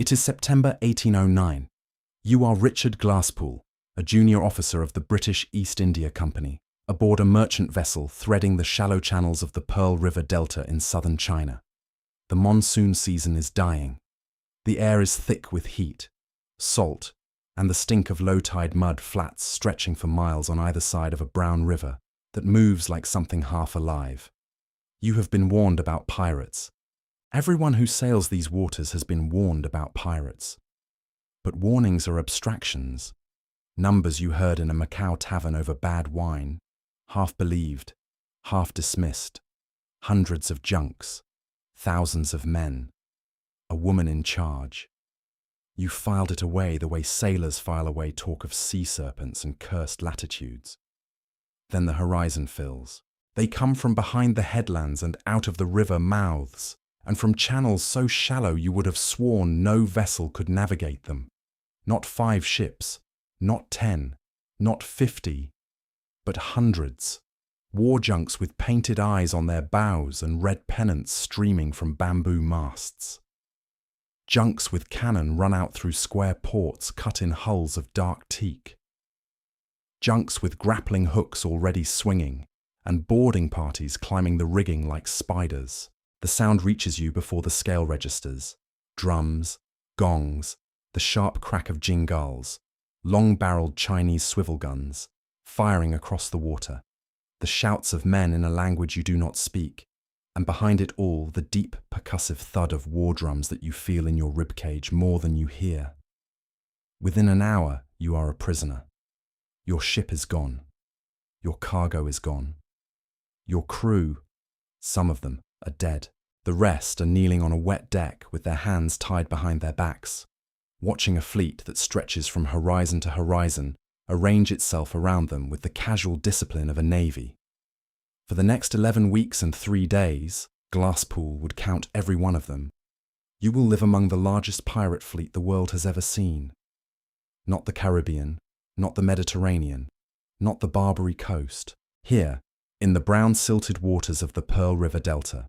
It is September 1809. You are Richard Glasspool, a junior officer of the British East India Company, aboard a merchant vessel threading the shallow channels of the Pearl River Delta in southern China. The monsoon season is dying. The air is thick with heat, salt, and the stink of low-tide mud flats stretching for miles on either side of a brown river that moves like something half alive. You have been warned about pirates. Everyone who sails these waters has been warned about pirates. But warnings are abstractions, numbers you heard in a Macau tavern over bad wine, half believed, half dismissed, hundreds of junks, thousands of men, a woman in charge. You filed it away the way sailors file away talk of sea serpents and cursed latitudes. Then the horizon fills. They come from behind the headlands and out of the river mouths, and from channels so shallow you would have sworn no vessel could navigate them. Not 5 ships, not 10, not 50, but hundreds. War junks with painted eyes on their bows and red pennants streaming from bamboo masts. Junks with cannon run out through square ports cut in hulls of dark teak. Junks with grappling hooks already swinging, and boarding parties climbing the rigging like spiders. The sound reaches you before the scale registers. Drums, gongs, the sharp crack of jingals, long-barreled Chinese swivel guns, firing across the water. The shouts of men in a language you do not speak, and behind it all the deep percussive thud of war drums that you feel in your ribcage more than you hear. Within an hour, you are a prisoner. Your ship is gone. Your cargo is gone. Your crew, some of them, are dead. The rest are kneeling on a wet deck with their hands tied behind their backs, watching a fleet that stretches from horizon to horizon arrange itself around them with the casual discipline of a navy. For the next 11 weeks and 3 days, Glasspool would count every one of them, you will live among the largest pirate fleet the world has ever seen. Not the Caribbean, not the Mediterranean, not the Barbary coast. Here, in the brown silted waters of the Pearl River Delta,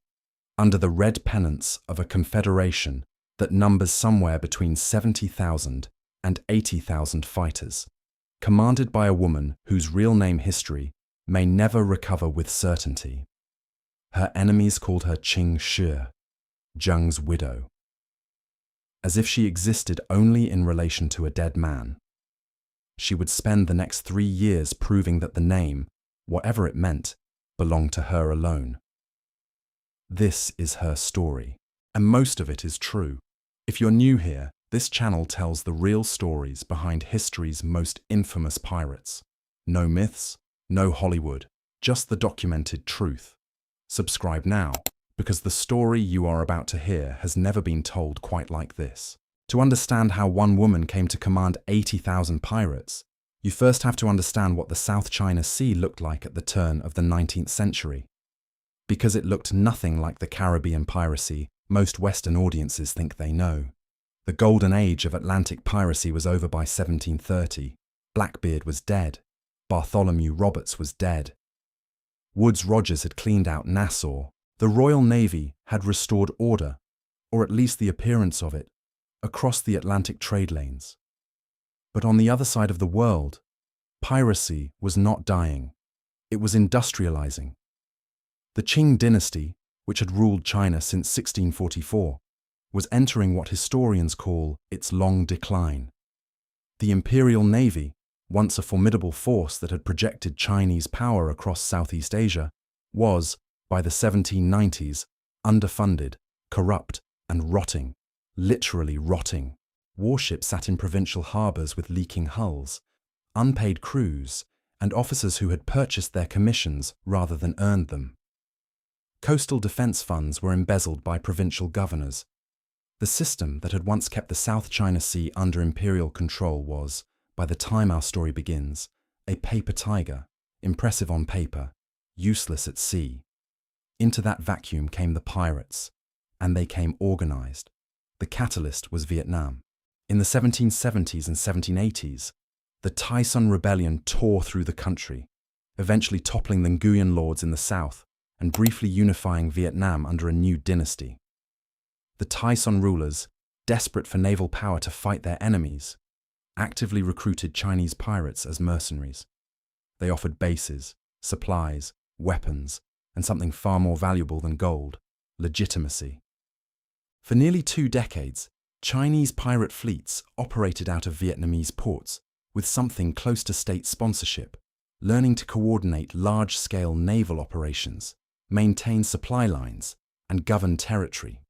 under the red pennants of a confederation that numbers somewhere between 70,000 and 80,000 fighters, commanded by a woman whose real name history may never recover with certainty. Her enemies called her Ching, Zheng's widow, as if she existed only in relation to a dead man. She would spend the next 3 years proving that the name, whatever it meant, belonged to her alone. This is her story, and most of it is true. If you're new here, this channel tells the real stories behind history's most infamous pirates. No myths, no Hollywood, just the documented truth. Subscribe now, because the story you are about to hear has never been told quite like this. To understand how one woman came to command 80,000 pirates, you first have to understand what the South China Sea looked like at the turn of the 19th century. Because it looked nothing like the Caribbean piracy most Western audiences think they know. The golden age of Atlantic piracy was over by 1730. Blackbeard was dead. Bartholomew Roberts was dead. Woodes Rogers had cleaned out Nassau. The Royal Navy had restored order, or at least the appearance of it, across the Atlantic trade lanes. But on the other side of the world, piracy was not dying. It was industrializing. The Qing dynasty, which had ruled China since 1644, was entering what historians call its long decline. The Imperial Navy, once a formidable force that had projected Chinese power across Southeast Asia, was, by the 1790s, underfunded, corrupt, and rotting, literally rotting. Warships sat in provincial harbours with leaking hulls, unpaid crews, and officers who had purchased their commissions rather than earned them. Coastal defence funds were embezzled by provincial governors. The system that had once kept the South China Sea under imperial control was, by the time our story begins, a paper tiger, impressive on paper, useless at sea. Into that vacuum came the pirates, and they came organised. The catalyst was Vietnam. In the 1770s and 1780s, the Tai Son Rebellion tore through the country, eventually toppling the Nguyen lords in the south and briefly unifying Vietnam under a new dynasty. The Tai Son rulers, desperate for naval power to fight their enemies, actively recruited Chinese pirates as mercenaries. They offered bases, supplies, weapons, and something far more valuable than gold: legitimacy. For nearly 2 decades, Chinese pirate fleets operated out of Vietnamese ports with something close to state sponsorship, learning to coordinate large-scale naval operations, maintain supply lines, and govern territory.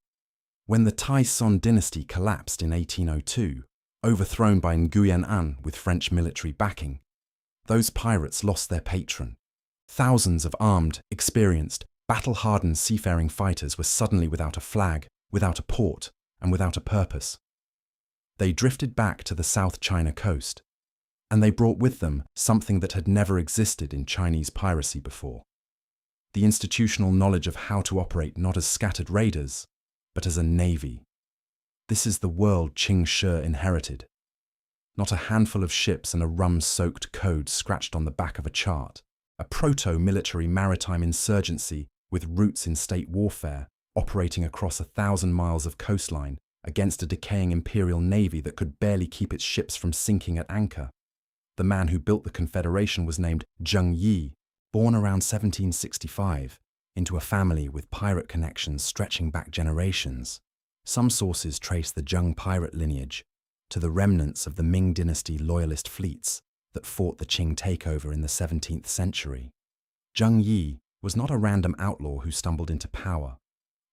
When the Tai Son dynasty collapsed in 1802, overthrown by Nguyen An with French military backing, those pirates lost their patron. Thousands of armed, experienced, battle-hardened seafaring fighters were suddenly without a flag, without a port, and without a purpose. They drifted back to the South China coast, and they brought with them something that had never existed in Chinese piracy before: the institutional knowledge of how to operate not as scattered raiders, but as a navy. This is the world Ching inherited. Not a handful of ships and a rum-soaked code scratched on the back of a chart. A proto-military maritime insurgency with roots in state warfare, operating across 1,000 miles of coastline against a decaying imperial navy that could barely keep its ships from sinking at anchor. The man who built the Confederation was named Zheng, born around 1765, into a family with pirate connections stretching back generations. Some sources trace the Zheng pirate lineage to the remnants of the Ming dynasty loyalist fleets that fought the Qing takeover in the 17th century. Zheng was not a random outlaw who stumbled into power.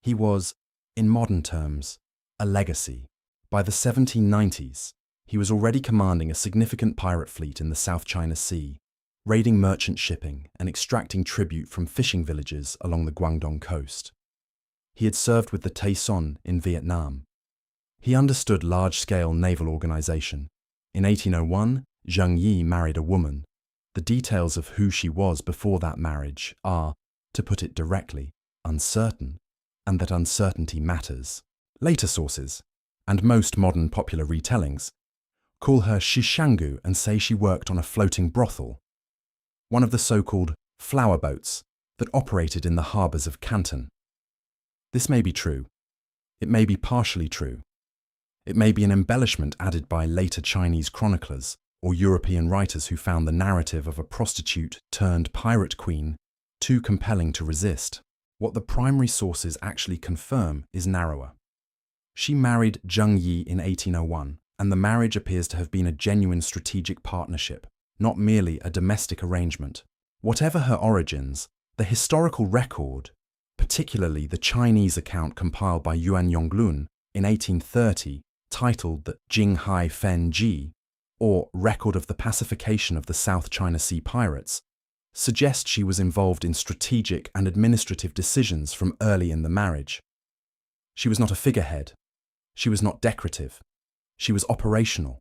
He was, in modern terms, a legacy. By the 1790s, he was already commanding a significant pirate fleet in the South China Sea, raiding merchant shipping and extracting tribute from fishing villages along the Guangdong coast. He had served with the Tai Son in Vietnam. He understood large-scale naval organization. In 1801, Zheng married a woman. The details of who she was before that marriage are, to put it directly, uncertain, and that uncertainty matters. Later sources, and most modern popular retellings, call her Shih and say she worked on a floating brothel, one of the so-called flower boats that operated in the harbours of Canton. This may be true. It may be partially true. It may be an embellishment added by later Chinese chroniclers or European writers who found the narrative of a prostitute-turned-pirate queen too compelling to resist. What the primary sources actually confirm is narrower. She married Zheng in 1801, and the marriage appears to have been a genuine strategic partnership, not merely a domestic arrangement. Whatever her origins, the historical record, particularly the Chinese account compiled by Yuan Yonglun in 1830, titled the Jinghai Fen Ji, or Record of the Pacification of the South China Sea Pirates, suggests she was involved in strategic and administrative decisions from early in the marriage. She was not a figurehead. She was not decorative. She was operational.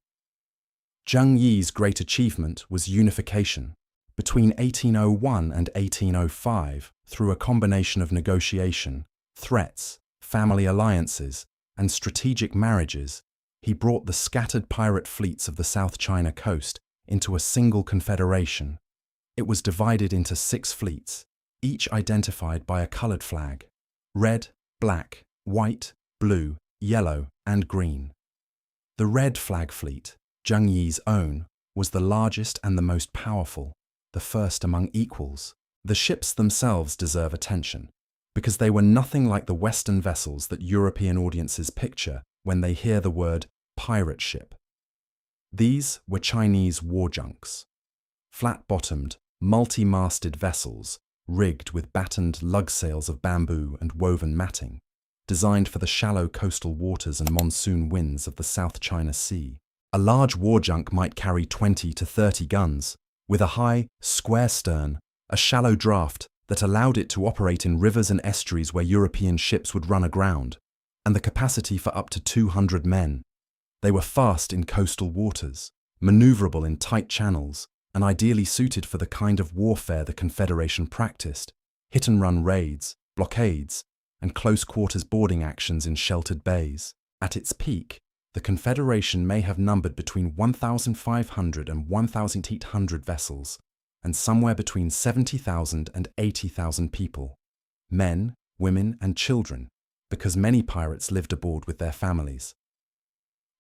Zheng great achievement was unification. Between 1801 and 1805, through a combination of negotiation, threats, family alliances, and strategic marriages, he brought the scattered pirate fleets of the South China coast into a single confederation. It was divided into 6 fleets, each identified by a coloured flag: red, black, white, blue, yellow, and green. The red flag fleet, Zheng own, was the largest and the most powerful, the first among equals. The ships themselves deserve attention, because they were nothing like the Western vessels that European audiences picture when they hear the word pirate ship. These were Chinese war junks, flat-bottomed, multi-masted vessels rigged with battened lug sails of bamboo and woven matting, designed for the shallow coastal waters and monsoon winds of the South China Sea. A large war junk might carry 20 to 30 guns, with a high, square stern, a shallow draft that allowed it to operate in rivers and estuaries where European ships would run aground, and the capacity for up to 200 men. They were fast in coastal waters, maneuverable in tight channels, and ideally suited for the kind of warfare the Confederation practiced: hit-and-run raids, blockades, and close-quarters boarding actions in sheltered bays. At its peak, the Confederation may have numbered between 1,500 and 1,800 vessels, and somewhere between 70,000 and 80,000 people, men, women, and children, because many pirates lived aboard with their families.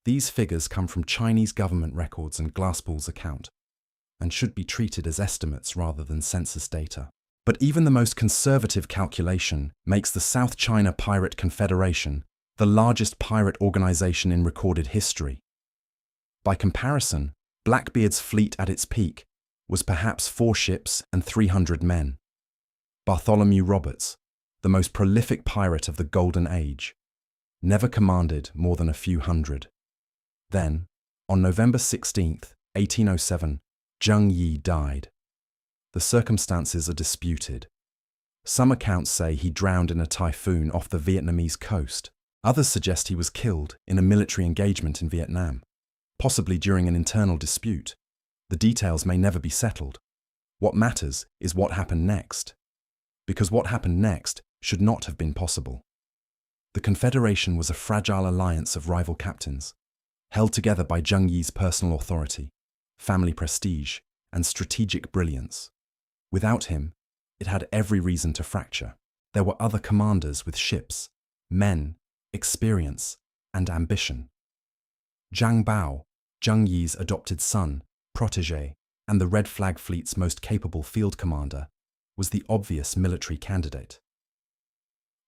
These figures come from Chinese government records and Glasspool's account, and should be treated as estimates rather than census data. But even the most conservative calculation makes the South China Pirate Confederation the largest pirate organization in recorded history. By comparison, Blackbeard's fleet at its peak was perhaps 4 ships and 300 men. Bartholomew Roberts, the most prolific pirate of the Golden Age, never commanded more than a few hundred. Then, on November 16, 1807, Zheng Yi died. The circumstances are disputed. Some accounts say he drowned in a typhoon off the Vietnamese coast. Others suggest he was killed in a military engagement in Vietnam, possibly during an internal dispute. The details may never be settled. What matters is what happened next, because what happened next should not have been possible. The Confederation was a fragile alliance of rival captains, held together by Zheng Yi's personal authority, family prestige, and strategic brilliance. Without him, it had every reason to fracture. There were other commanders with ships, men, experience, and ambition. Zhang Bao, Zheng Yi's adopted son, protégé, and the Red Flag Fleet's most capable field commander, was the obvious military candidate.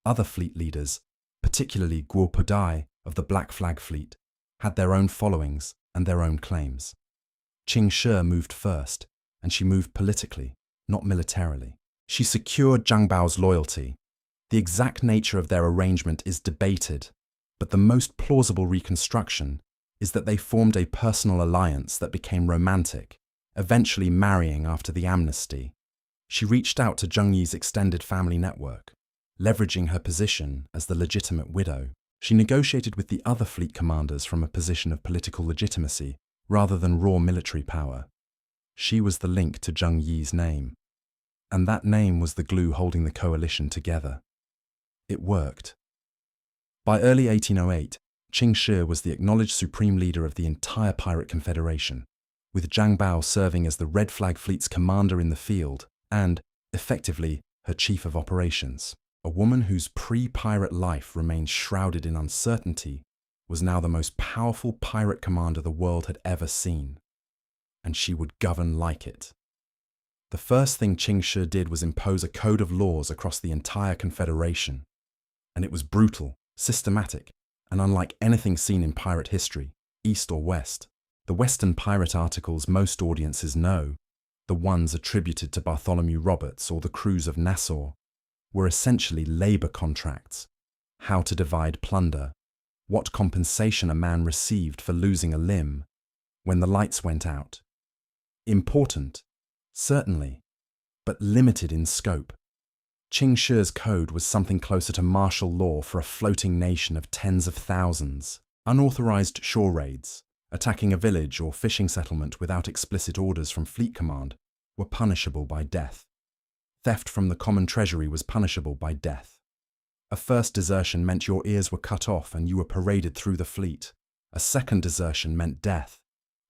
Other fleet leaders, particularly Guo Podai of the Black Flag Fleet, had their own followings and their own claims. Ching moved first, and she moved politically, not militarily. She secured Zhang Bao's loyalty. The exact nature of their arrangement is debated, but the most plausible reconstruction is that they formed a personal alliance that became romantic, eventually marrying after the amnesty. She reached out to Zheng Yi's extended family network. Leveraging her position as the legitimate widow, she negotiated with the other fleet commanders from a position of political legitimacy rather than raw military power. She was the link to Zheng Yi's name, and that name was the glue holding the coalition together. It worked. By early 1808, Ching was the acknowledged supreme leader of the entire pirate confederation, with Zhang Bao serving as the Red Flag Fleet's commander in the field and, effectively, her chief of operations. A woman whose pre-pirate life remained shrouded in uncertainty was now the most powerful pirate commander the world had ever seen, and she would govern like it. The first thing Ching did was impose a code of laws across the entire confederation, and it was brutal, systematic, and unlike anything seen in pirate history, East or West. The Western pirate articles most audiences know, the ones attributed to Bartholomew Roberts or the crews of Nassau, were essentially labor contracts: how to divide plunder, what compensation a man received for losing a limb when the lights went out. Important, certainly, but limited in scope. Ching code was something closer to martial law for a floating nation of tens of thousands. Unauthorized shore raids, attacking a village or fishing settlement without explicit orders from Fleet Command, were punishable by death. Theft from the common treasury was punishable by death. A first desertion meant your ears were cut off and you were paraded through the fleet. A second desertion meant death.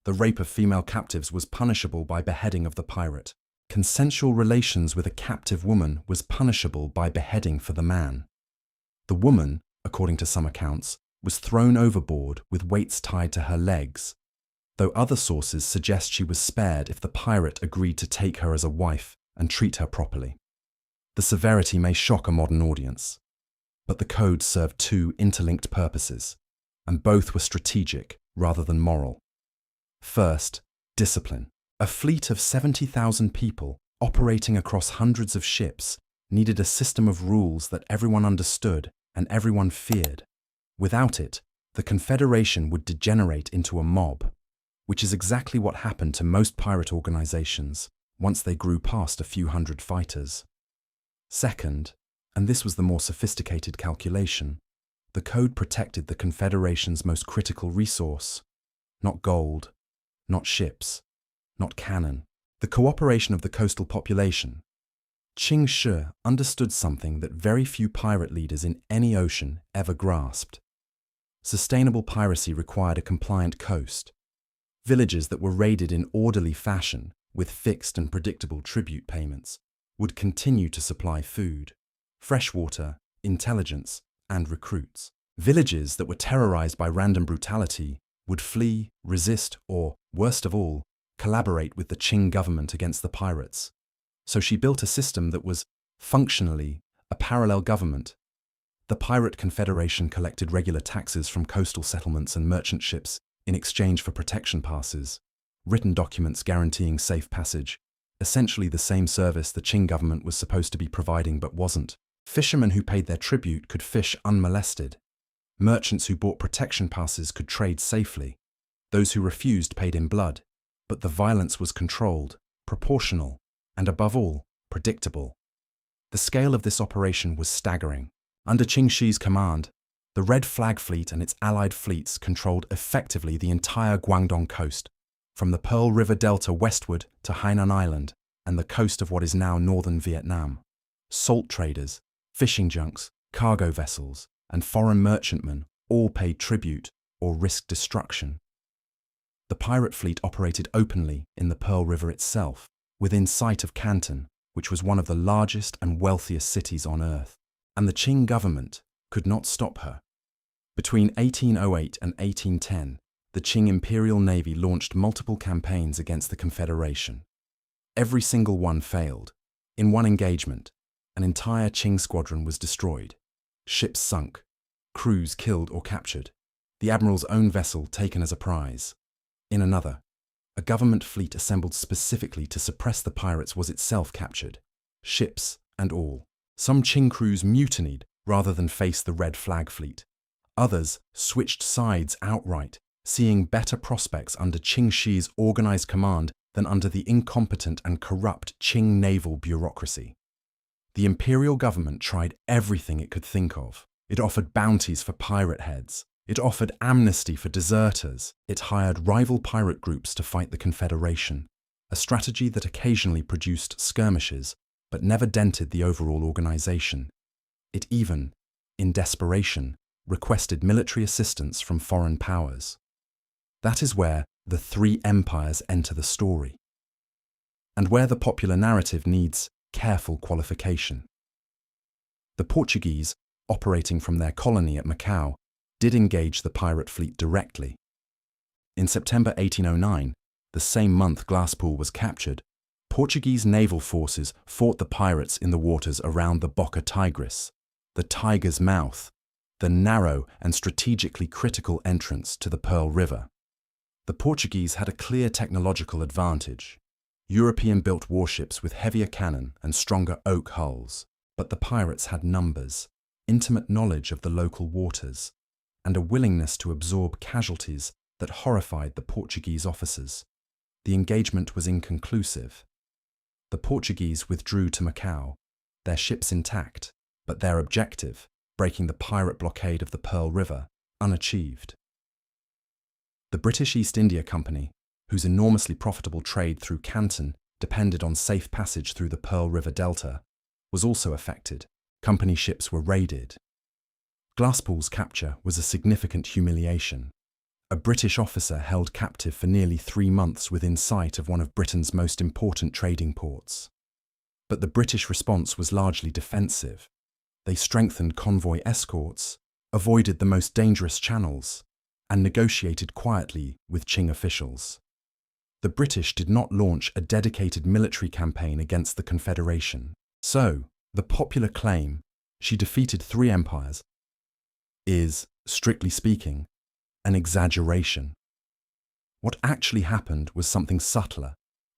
The rape of female captives was punishable by beheading of the pirate. Consensual relations with a captive woman was punishable by beheading for the man. The woman, according to some accounts, was thrown overboard with weights tied to her legs, though other sources suggest she was spared if the pirate agreed to take her as a wife and treat her properly. The severity may shock a modern audience, but the code served two interlinked purposes, and both were strategic rather than moral. First, discipline. A fleet of 70,000 people operating across hundreds of ships needed a system of rules that everyone understood and everyone feared. Without it, the Confederation would degenerate into a mob, which is exactly what happened to most pirate organizations once they grew past a few hundred fighters. Second, and this was the more sophisticated calculation, the code protected the Confederation's most critical resource: not gold, not ships, not cannon, the cooperation of the coastal population. Ching understood something that very few pirate leaders in any ocean ever grasped. Sustainable piracy required a compliant coast. Villages that were raided in orderly fashion, with fixed and predictable tribute payments, would continue to supply food, freshwater, intelligence, and recruits. Villages that were terrorized by random brutality would flee, resist, or, worst of all, collaborate with the Qing government against the pirates. So she built a system that was, functionally, a parallel government. The Pirate Confederation collected regular taxes from coastal settlements and merchant ships in exchange for protection passes, written documents guaranteeing safe passage, essentially the same service the Qing government was supposed to be providing but wasn't. Fishermen who paid their tribute could fish unmolested. Merchants who bought protection passes could trade safely. Those who refused paid in blood, but the violence was controlled, proportional, and above all, predictable. The scale of this operation was staggering. Under Qing Shi's command, the Red Flag Fleet and its allied fleets controlled effectively the entire Guangdong coast, from the Pearl River Delta westward to Hainan Island and the coast of what is now northern Vietnam. Salt traders, fishing junks, cargo vessels, and foreign merchantmen all paid tribute or risked destruction. The pirate fleet operated openly in the Pearl River itself, within sight of Canton, which was one of the largest and wealthiest cities on earth, and the Qing government could not stop her. Between 1808 and 1810, the Qing Imperial Navy launched multiple campaigns against the Confederation. Every single one failed. In one engagement, an entire Qing squadron was destroyed. Ships sunk, crews killed or captured, the admiral's own vessel taken as a prize. In another, a government fleet assembled specifically to suppress the pirates was itself captured, ships and all. Some Qing crews mutinied rather than face the Red Flag Fleet. Others switched sides outright, seeing better prospects under Qing Shi's organized command than under the incompetent and corrupt Qing naval bureaucracy. The imperial government tried everything it could think of. It offered bounties for pirate heads. It offered amnesty for deserters. It hired rival pirate groups to fight the Confederation, a strategy that occasionally produced skirmishes but never dented the overall organization. It even, in desperation, requested military assistance from foreign powers. That is where the three empires enter the story, and where the popular narrative needs careful qualification. The Portuguese, operating from their colony at Macau, did engage the pirate fleet directly. In September 1809, the same month Glasspool was captured, Portuguese naval forces fought the pirates in the waters around the Boca Tigris, the Tiger's Mouth, the narrow and strategically critical entrance to the Pearl River. The Portuguese had a clear technological advantage. European-built warships with heavier cannon and stronger oak hulls, but the pirates had numbers, intimate knowledge of the local waters, and a willingness to absorb casualties that horrified the Portuguese officers. The engagement was inconclusive. The Portuguese withdrew to Macau, their ships intact, but their objective, breaking the pirate blockade of the Pearl River, unachieved. The British East India Company, whose enormously profitable trade through Canton depended on safe passage through the Pearl River Delta, was also affected. Company ships were raided. Glasspool's capture was a significant humiliation. A British officer held captive for nearly 3 months within sight of one of Britain's most important trading ports. But the British response was largely defensive. They strengthened convoy escorts, avoided the most dangerous channels, and negotiated quietly with Qing officials. The British did not launch a dedicated military campaign against the Confederation. So, the popular claim, she defeated 3 empires, is, strictly speaking, an exaggeration. What actually happened was something subtler,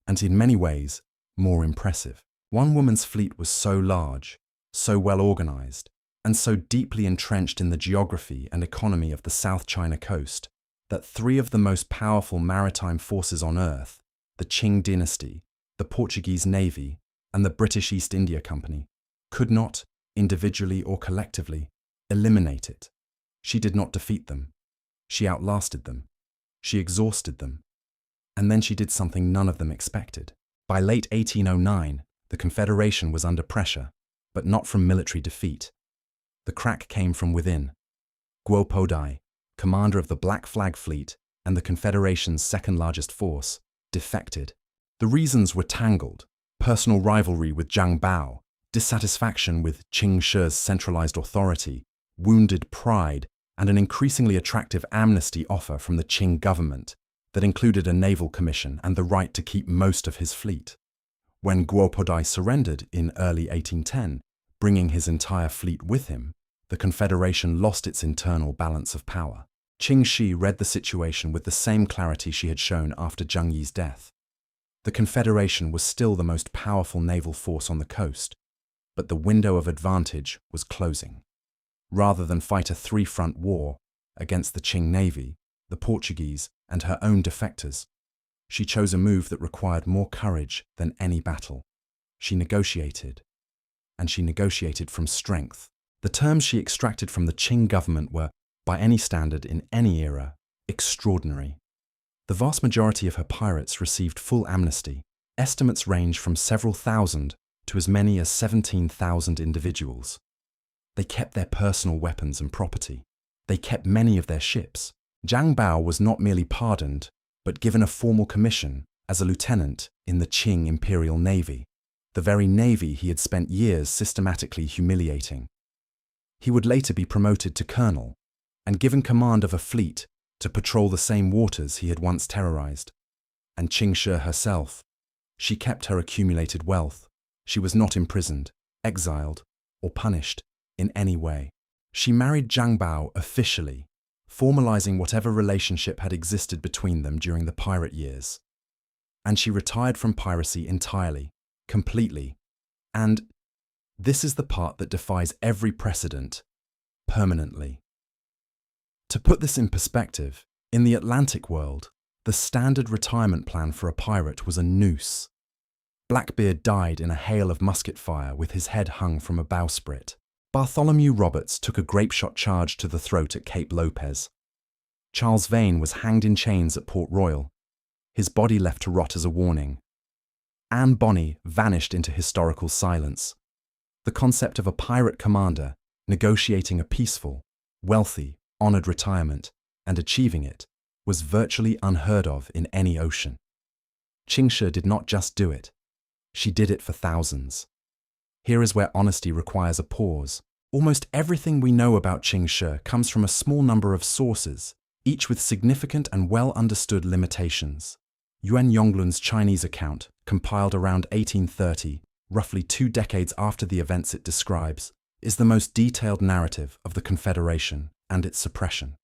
and in many ways, more impressive. One woman's fleet was so large, so well organized, and so deeply entrenched in the geography and economy of the South China coast that 3 of the most powerful maritime forces on earth, the Qing dynasty, the Portuguese Navy, and the British East India Company, could not, individually or collectively, eliminate it. She did not defeat them. She outlasted them. She exhausted them. And then she did something none of them expected. By late 1809, the Confederation was under pressure, but not from military defeat. The crack came from within. Guo Podai, commander of the Black Flag Fleet and the Confederation's second-largest force, defected. The reasons were tangled: personal rivalry with Zhang Bao, dissatisfaction with Qing Shi's centralized authority, wounded pride, and an increasingly attractive amnesty offer from the Qing government that included a naval commission and the right to keep most of his fleet. When Guopodai surrendered in early 1810, bringing his entire fleet with him, the Confederation lost its internal balance of power. Shih read the situation with the same clarity she had shown after Zheng Yi's death. The Confederation was still the most powerful naval force on the coast, but the window of advantage was closing. Rather than fight a three-front war against the Qing Navy, the Portuguese, and her own defectors, she chose a move that required more courage than any battle. She negotiated, and she negotiated from strength. The terms she extracted from the Qing government were, by any standard in any era, extraordinary. The vast majority of her pirates received full amnesty. Estimates range from several thousand to as many as 17,000 individuals. They kept their personal weapons and property. They kept many of their ships. Zhang Bao was not merely pardoned, but given a formal commission as a lieutenant in the Qing Imperial Navy, the very navy he had spent years systematically humiliating. He would later be promoted to colonel and given command of a fleet to patrol the same waters he had once terrorized. And Qing Shi herself, she kept her accumulated wealth. She was not imprisoned, exiled, or punished in any way. She married Zhang Bao officially, formalizing whatever relationship had existed between them during the pirate years. And she retired from piracy entirely, completely. And this is the part that defies every precedent, permanently. To put this in perspective, in the Atlantic world, the standard retirement plan for a pirate was a noose. Blackbeard died in a hail of musket fire with his head hung from a bowsprit. Bartholomew Roberts took a grape-shot charge to the throat at Cape Lopez. Charles Vane was hanged in chains at Port Royal, his body left to rot as a warning. Anne Bonny vanished into historical silence. The concept of a pirate commander negotiating a peaceful, wealthy, honored retirement and achieving it was virtually unheard of in any ocean. Qing Shi did not just do it. She did it for thousands. Here is where honesty requires a pause. Almost everything we know about Qing Shi comes from a small number of sources, each with significant and well-understood limitations. Yuan Yonglun's Chinese account, compiled around 1830, roughly 2 decades after the events it describes, is the most detailed narrative of the Confederation and its suppression.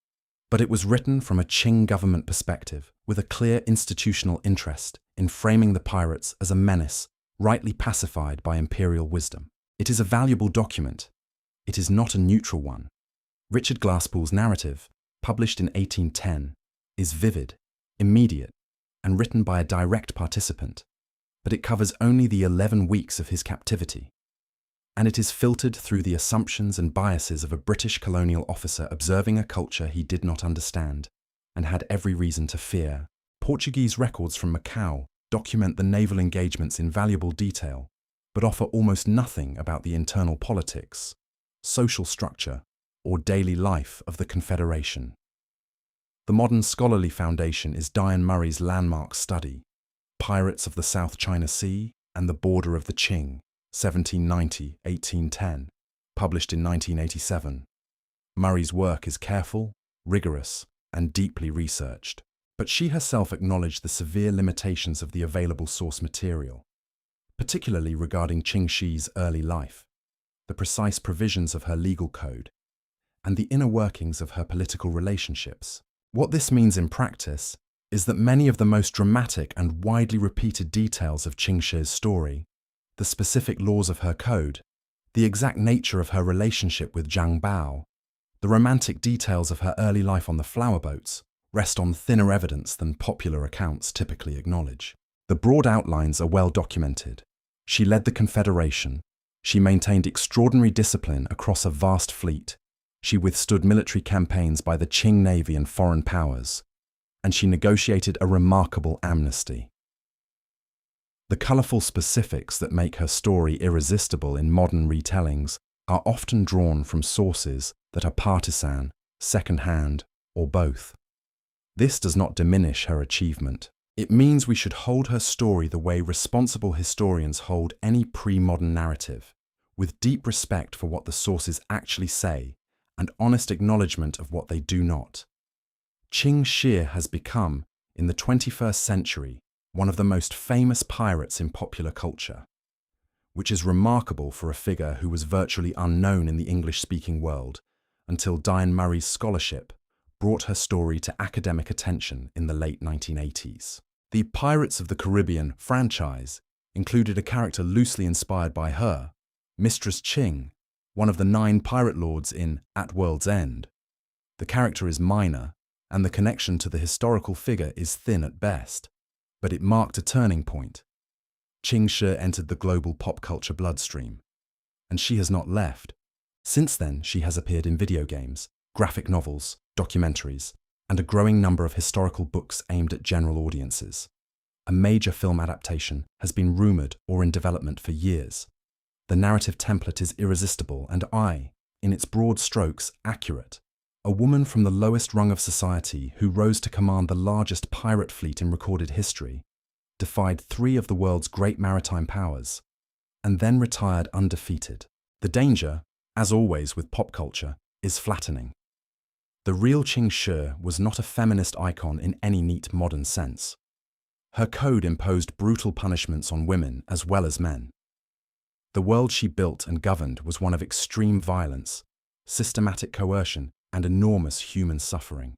But it was written from a Qing government perspective, with a clear institutional interest in framing the pirates as a menace, rightly pacified by imperial wisdom. It is a valuable document. It is not a neutral one. Richard Glasspool's narrative, published in 1810, is vivid, immediate, and written by a direct participant, but it covers only the 11 weeks of his captivity. And it is filtered through the assumptions and biases of a British colonial officer observing a culture he did not understand and had every reason to fear. Portuguese records from Macau document the naval engagements in valuable detail, but offer almost nothing about the internal politics, social structure, or daily life of the Confederation. The modern scholarly foundation is Diane Murray's landmark study, Pirates of the South China Sea and the Border of the Qing, 1790-1810, published in 1987. Murray's work is careful, rigorous, and deeply researched, but she herself acknowledged the severe limitations of the available source material, particularly regarding Qing Shi's early life, the precise provisions of her legal code, and the inner workings of her political relationships. What this means in practice is that many of the most dramatic and widely repeated details of Qing Shi's story, the specific laws of her code, the exact nature of her relationship with Zhang Bao, the romantic details of her early life on the flower boats, rest on thinner evidence than popular accounts typically acknowledge. The broad outlines are well documented. She led the Confederation. She maintained extraordinary discipline across a vast fleet. She withstood military campaigns by the Qing Navy and foreign powers. And she negotiated a remarkable amnesty. The colourful specifics that make her story irresistible in modern retellings are often drawn from sources that are partisan, second-hand, or both. This does not diminish her achievement. It means we should hold her story the way responsible historians hold any pre-modern narrative, with deep respect for what the sources actually say and honest acknowledgement of what they do not. Shih has become, in the 21st century, one of the most famous pirates in popular culture, which is remarkable for a figure who was virtually unknown in the English-speaking world until Diane Murray's scholarship brought her story to academic attention in the late 1980s. The Pirates of the Caribbean franchise included a character loosely inspired by her, Mistress Ching, one of the 9 pirate lords in At World's End. The character is minor, and the connection to the historical figure is thin at best, but it marked a turning point. Shih entered the global pop culture bloodstream, and she has not left. Since then, she has appeared in video games, graphic novels, documentaries, and a growing number of historical books aimed at general audiences. A major film adaptation has been rumoured or in development for years. The narrative template is irresistible and in its broad strokes, accurate. A woman from the lowest rung of society who rose to command the largest pirate fleet in recorded history, defied 3 of the world's great maritime powers, and then retired undefeated. The danger, as always with pop culture, is flattening. The real Shih was not a feminist icon in any neat modern sense. Her code imposed brutal punishments on women as well as men. The world she built and governed was one of extreme violence, systematic coercion, and enormous human suffering.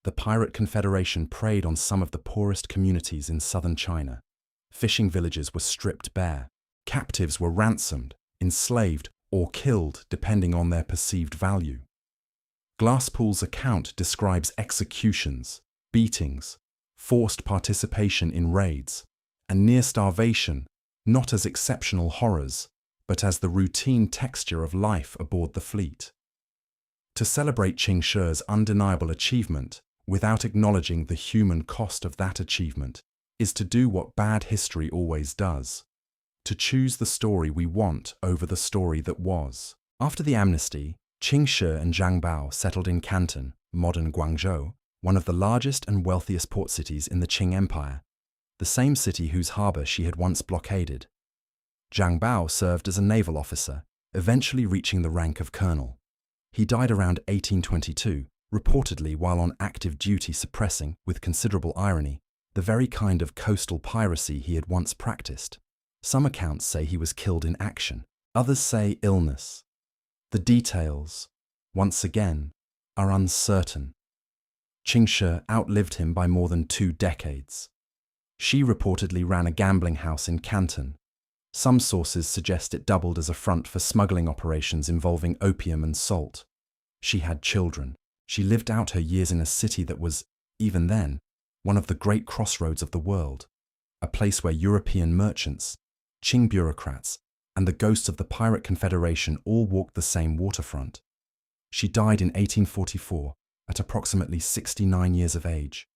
The Pirate Confederation preyed on some of the poorest communities in southern China. Fishing villages were stripped bare. Captives were ransomed, enslaved, or killed depending on their perceived value. Glasspool's account describes executions, beatings, forced participation in raids, and near starvation, not as exceptional horrors, but as the routine texture of life aboard the fleet. To celebrate Shih's undeniable achievement without acknowledging the human cost of that achievement is to do what bad history always does: to choose the story we want over the story that was. After the amnesty, Shih and Zhang Bao settled in Canton, modern Guangzhou, one of the largest and wealthiest port cities in the Qing Empire, the same city whose harbour she had once blockaded. Zhang Bao served as a naval officer, eventually reaching the rank of colonel. He died around 1822, reportedly while on active duty suppressing, with considerable irony, the very kind of coastal piracy he had once practiced. Some accounts say he was killed in action, others say illness. The details, once again, are uncertain. Shih outlived him by more than 2 decades. She reportedly ran a gambling house in Canton. Some sources suggest it doubled as a front for smuggling operations involving opium and salt. She had children. She lived out her years in a city that was, even then, one of the great crossroads of the world, a place where European merchants, Qing bureaucrats, and the ghosts of the Pirate Confederation all walked the same waterfront. She died in 1844 at approximately 69 years of age.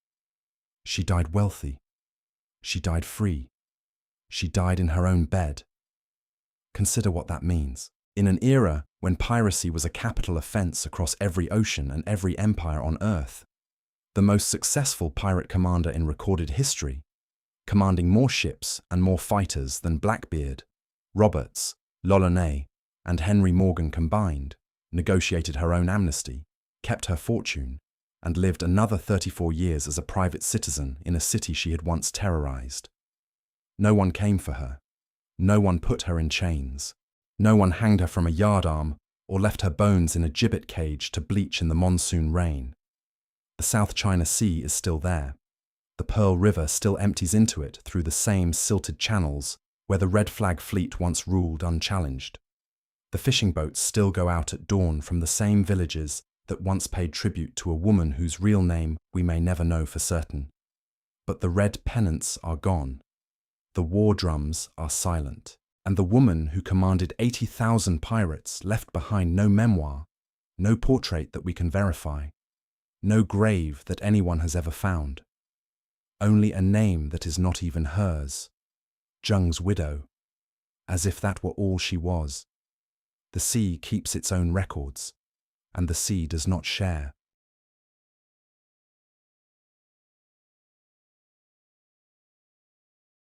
She died wealthy. She died free. She died in her own bed. Consider what that means. In an era when piracy was a capital offense across every ocean and every empire on Earth, the most successful pirate commander in recorded history, commanding more ships and more fighters than Blackbeard, Roberts, L'Ollonais, and Henry Morgan combined, negotiated her own amnesty, kept her fortune, and lived another 34 years as a private citizen in a city she had once terrorized. No one came for her. No one put her in chains. No one hanged her from a yardarm or left her bones in a gibbet cage to bleach in the monsoon rain. The South China Sea is still there. The Pearl River still empties into it through the same silted channels where the Red Flag fleet once ruled unchallenged. The fishing boats still go out at dawn from the same villages that once paid tribute to a woman whose real name we may never know for certain. But the red pennants are gone. The war drums are silent, and the woman who commanded 80,000 pirates left behind no memoir, no portrait that we can verify, no grave that anyone has ever found. Only a name that is not even hers, Zheng's widow, as if that were all she was. The sea keeps its own records, and the sea does not share.